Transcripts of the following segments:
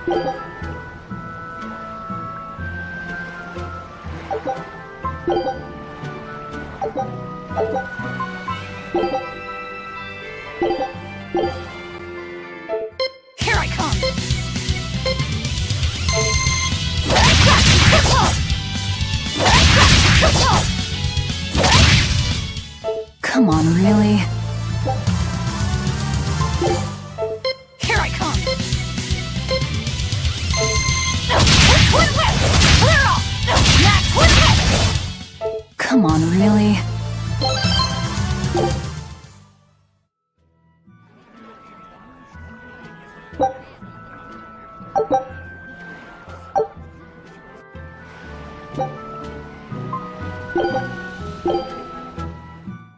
Here I come! Come on, really? Here I come! Come on, really?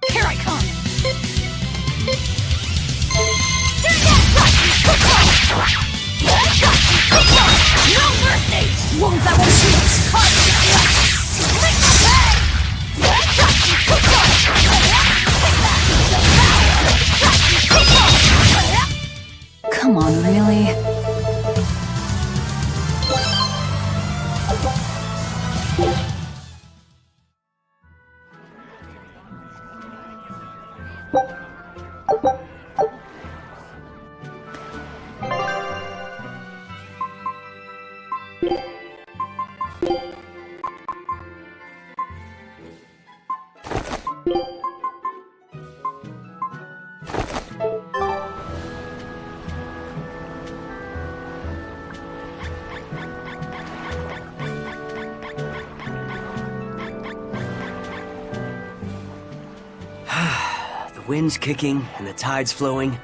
Here I come! No mercy! Wounds that will Come on, really? The wind's kicking and the tide's flowing,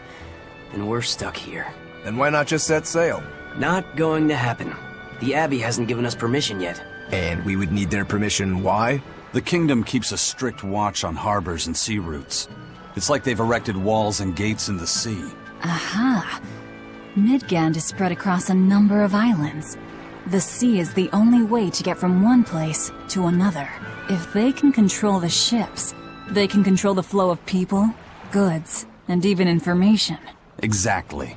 and we're stuck here. Then why not just set sail? Not going to happen. The Abbey hasn't given us permission yet. And we would need their permission, why? The kingdom keeps a strict watch on harbors and sea routes. It's like they've erected walls and gates in the sea. Aha! Midgand is spread across a number of islands. The sea is the only way to get from one place to another. If they can control the ships, they can control the flow of people, goods, and even information. Exactly.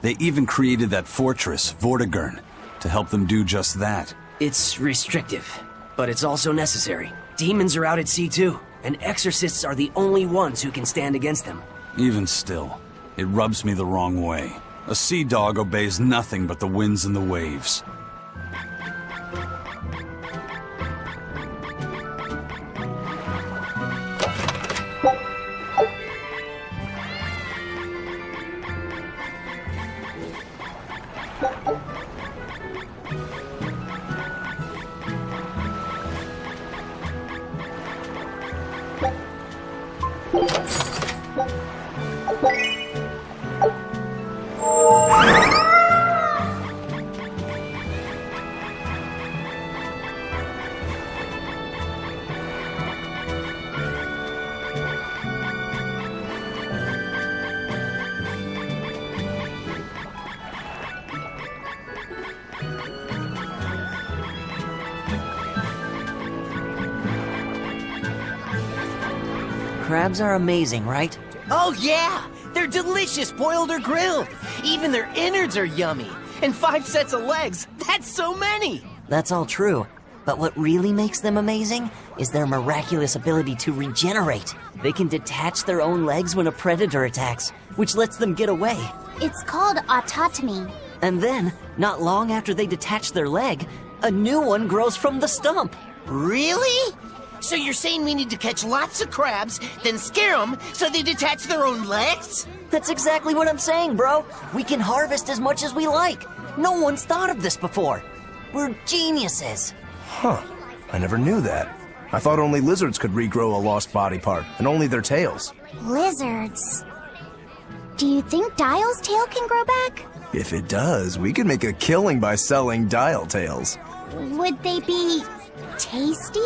They even created that fortress, Vortigern, to help them do just that. It's restrictive, but it's also necessary. Demons are out at sea too, and exorcists are the only ones who can stand against them. Even still, it rubs me the wrong way. A sea dog obeys nothing but the winds and the waves. Crabs are amazing, right? Oh yeah! They're delicious boiled or grilled! Even their innards are yummy! And 5 sets of legs! That's so many! That's all true. But what really makes them amazing is their miraculous ability to regenerate. They can detach their own legs when a predator attacks, which lets them get away. It's called autotomy. And then, not long after they detach their leg, a new one grows from the stump. Really? So you're saying we need to catch lots of crabs, then scare them so they detach their own legs? That's exactly what I'm saying, bro. We can harvest as much as we like. No one's thought of this before. We're geniuses. Huh. I never knew that. I thought only lizards could regrow a lost body part, and only their tails. Lizards. Do you think Dial's tail can grow back? If it does, we could make a killing by selling dial tails. Would they be tasty?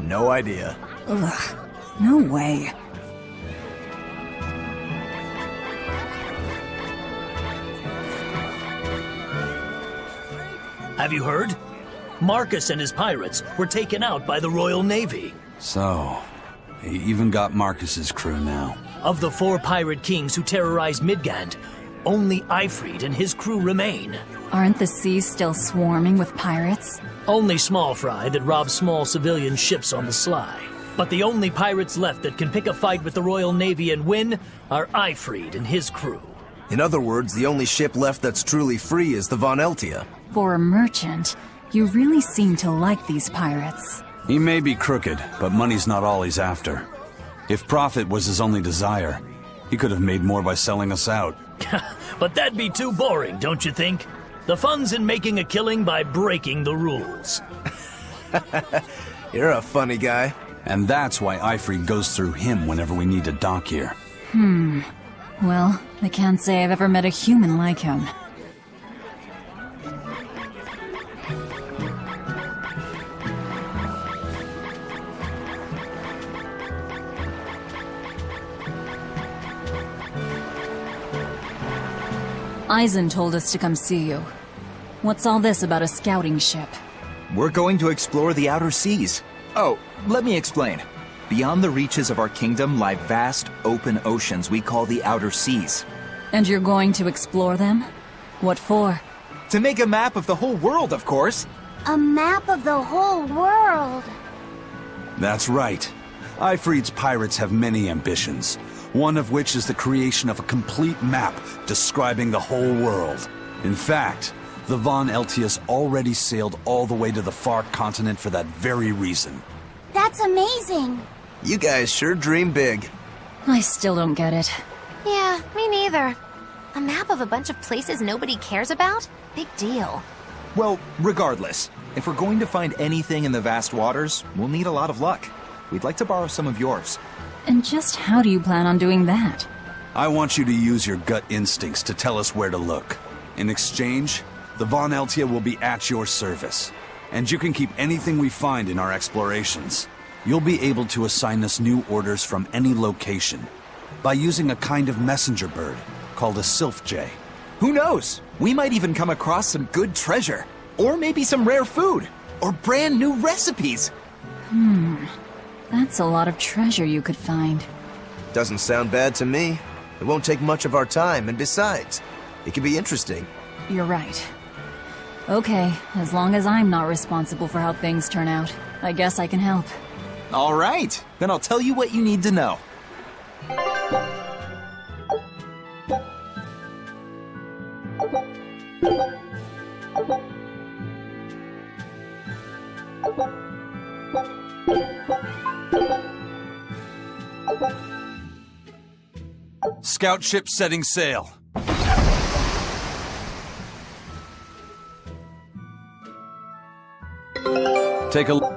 No idea. Ugh, no way. Have you heard? Marcus and his pirates were taken out by the Royal Navy. So, he even got Marcus's crew now. Of the 4 pirate kings who terrorized Midgand, only Ifrit and his crew remain. Aren't the seas still swarming with pirates? Only small fry that rob small civilian ships on the sly. But the only pirates left that can pick a fight with the Royal Navy and win are Ifrit and his crew. In other words, the only ship left that's truly free is the Von Eltia. For a merchant, you really seem to like these pirates. He may be crooked, but money's not all he's after. If profit was his only desire, he could have made more by selling us out. But that'd be too boring, don't you think? The fun's in making a killing by breaking the rules. You're a funny guy. And that's why Ifrit goes through him whenever we need to dock here. Well, I can't say I've ever met a human like him. Eisen told us to come see you. What's all this about a scouting ship? We're going to explore the outer seas. Oh, let me explain. Beyond the reaches of our kingdom lie vast, open oceans we call the outer seas. And you're going to explore them? What for? To make a map of the whole world, of course. A map of the whole world. That's right. Ifrit's pirates have many ambitions, one of which is the creation of a complete map describing the whole world. In fact, the Von Eltius already sailed all the way to the far continent for that very reason. That's amazing. You guys sure dream big. I still don't get it. Yeah, me neither. A map of a bunch of places nobody cares about? Big deal. Well, regardless, if we're going to find anything in the vast waters, we'll need a lot of luck. We'd like to borrow some of yours. And just how do you plan on doing that? I want you to use your gut instincts to tell us where to look. In exchange, the Von Eltia will be at your service. And you can keep anything we find in our explorations. You'll be able to assign us new orders from any location by using a kind of messenger bird called a sylph jay. Who knows? We might even come across some good treasure. Or maybe some rare food. Or brand new recipes. That's a lot of treasure you could find. Doesn't sound bad to me. It won't take much of our time, and besides, it could be interesting. You're right. Okay, as long as I'm not responsible for how things turn out, I guess I can help. All right, then I'll tell you what you need to know. Scout ship setting sail. Take a look.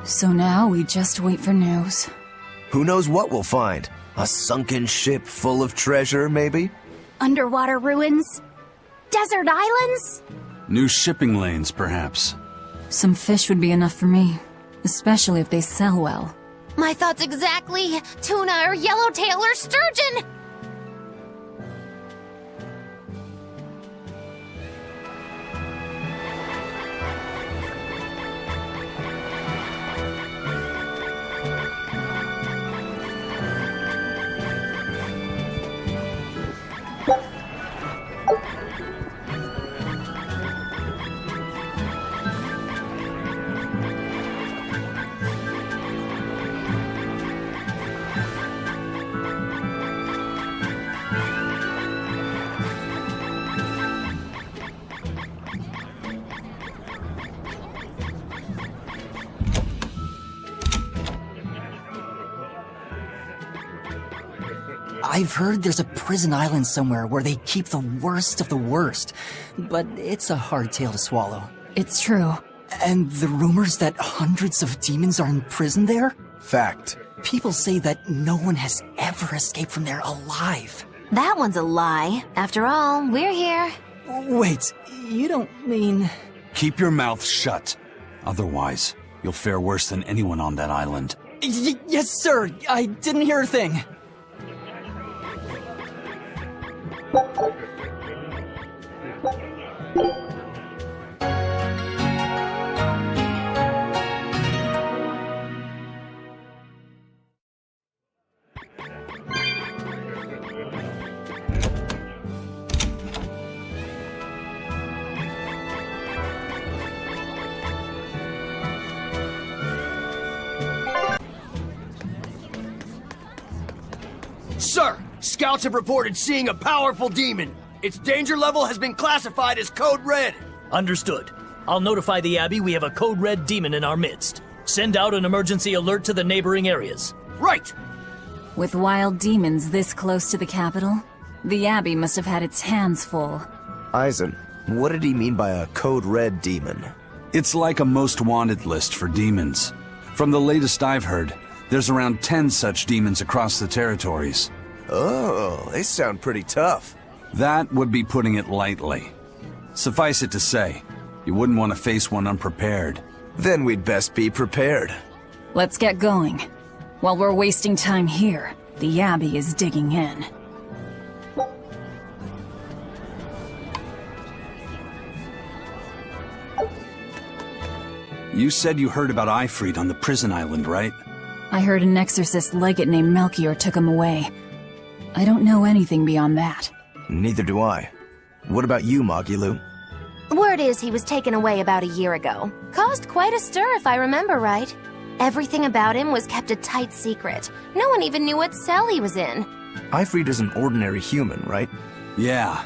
So now we just wait for news. Who knows what we'll find? A sunken ship full of treasure, maybe? Underwater ruins? Desert islands? New shipping lanes, perhaps. Some fish would be enough for me, especially if they sell well. My thoughts exactly. Tuna or yellowtail or sturgeon. I've heard there's a prison island somewhere where they keep the worst of the worst, but it's a hard tale to swallow. It's true. And the rumors that hundreds of demons are in prison there? Fact. People say that no one has ever escaped from there alive. That one's a lie. After all, we're here. Wait, you don't mean... Keep your mouth shut. Otherwise, you'll fare worse than anyone on that island. Yes, sir. I didn't hear a thing. Sir, scouts have reported seeing a powerful demon. Its danger level has been classified as Code Red. Understood. I'll notify the Abbey we have a Code Red demon in our midst. Send out an emergency alert to the neighboring areas. Right! With wild demons this close to the capital, the Abbey must have had its hands full. Eisen, what did he mean by a Code Red demon? It's like a most wanted list for demons. From the latest I've heard, there's around 10 such demons across the territories. Oh, they sound pretty tough. That would be putting it lightly. Suffice it to say, you wouldn't want to face one unprepared. Then we'd best be prepared. Let's get going. While we're wasting time here, the Abbey is digging in. You said you heard about Ifrit on the prison island, right? I heard an exorcist legate named Melchior took him away. I don't know anything beyond that. Neither do I. What about you, Magilu? Word is he was taken away about a year ago. Caused quite a stir, if I remember right. Everything about him was kept a tight secret. No one even knew what cell he was in. Ifrit is an ordinary human, right? Yeah.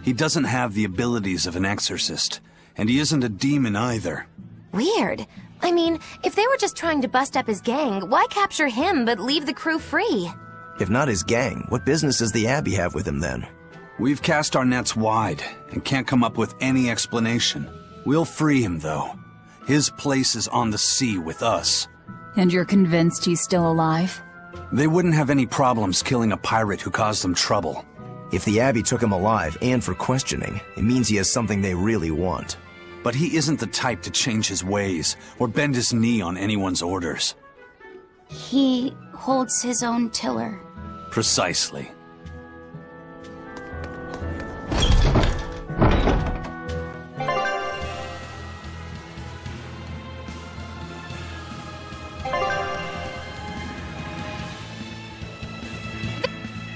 He doesn't have the abilities of an exorcist, and he isn't a demon either. Weird. I mean, if they were just trying to bust up his gang, why capture him but leave the crew free? If not his gang, what business does the Abbey have with him then? We've cast our nets wide and can't come up with any explanation. We'll free him, though. His place is on the sea with us. And you're convinced he's still alive? They wouldn't have any problems killing a pirate who caused them trouble. If the Abbey took him alive and for questioning, it means he has something they really want. But he isn't the type to change his ways or bend his knee on anyone's orders. He holds his own tiller. Precisely.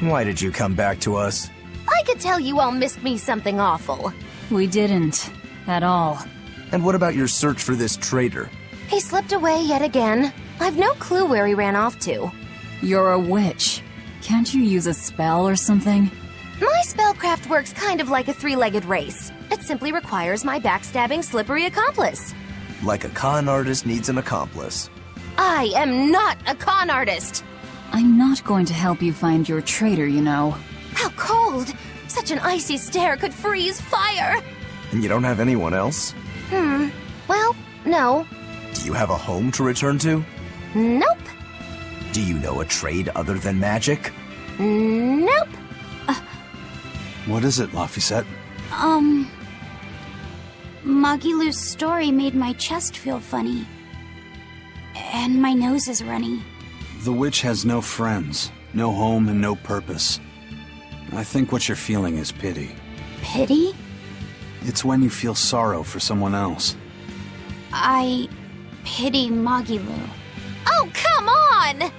Why did you come back to us? I could tell you all missed me something awful. We didn't. At all. And what about your search for this traitor? He slipped away yet again. I've no clue where he ran off to. You're a witch. Can't you use a spell or something? My spellcraft works kind of like a three-legged race. It simply requires my backstabbing, slippery accomplice. Like a con artist needs an accomplice. I am not a con artist! I'm not going to help you find your traitor, you know. How cold! Such an icy stare could freeze fire! And you don't have anyone else? Well, no. Do you have a home to return to? Nope. Do you know a trade other than magic? Nope. What is it, Laphicet? Magilu's story made my chest feel funny. And my nose is runny. The witch has no friends, no home, and no purpose. I think what you're feeling is pity. Pity? It's when you feel sorrow for someone else. I pity Magilu. Oh, come on!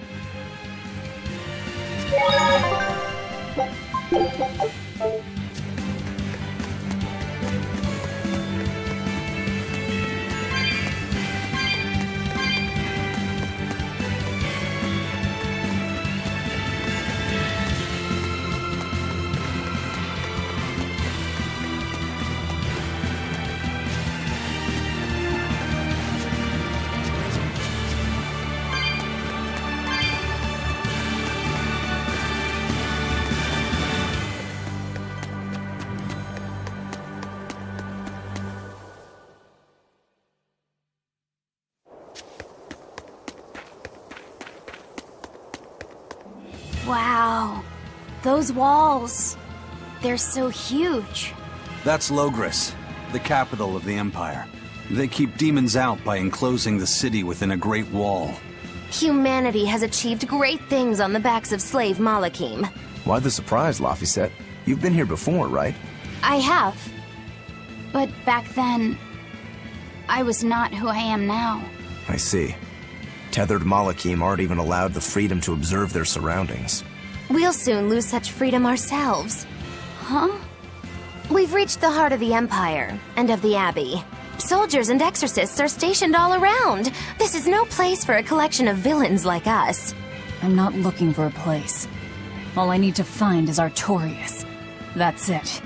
Wow. Those walls. They're so huge. That's Logris, the capital of the Empire. They keep demons out by enclosing the city within a great wall. Humanity has achieved great things on the backs of slave Malakim. Why the surprise, Laphicet? You've been here before, right? I have. But back then, I was not who I am now. I see. Tethered Malakim aren't even allowed the freedom to observe their surroundings. We'll soon lose such freedom ourselves. Huh? We've reached the heart of the Empire, and of the Abbey. Soldiers and exorcists are stationed all around. This is no place for a collection of villains like us. I'm not looking for a place. All I need to find is Artorias. That's it.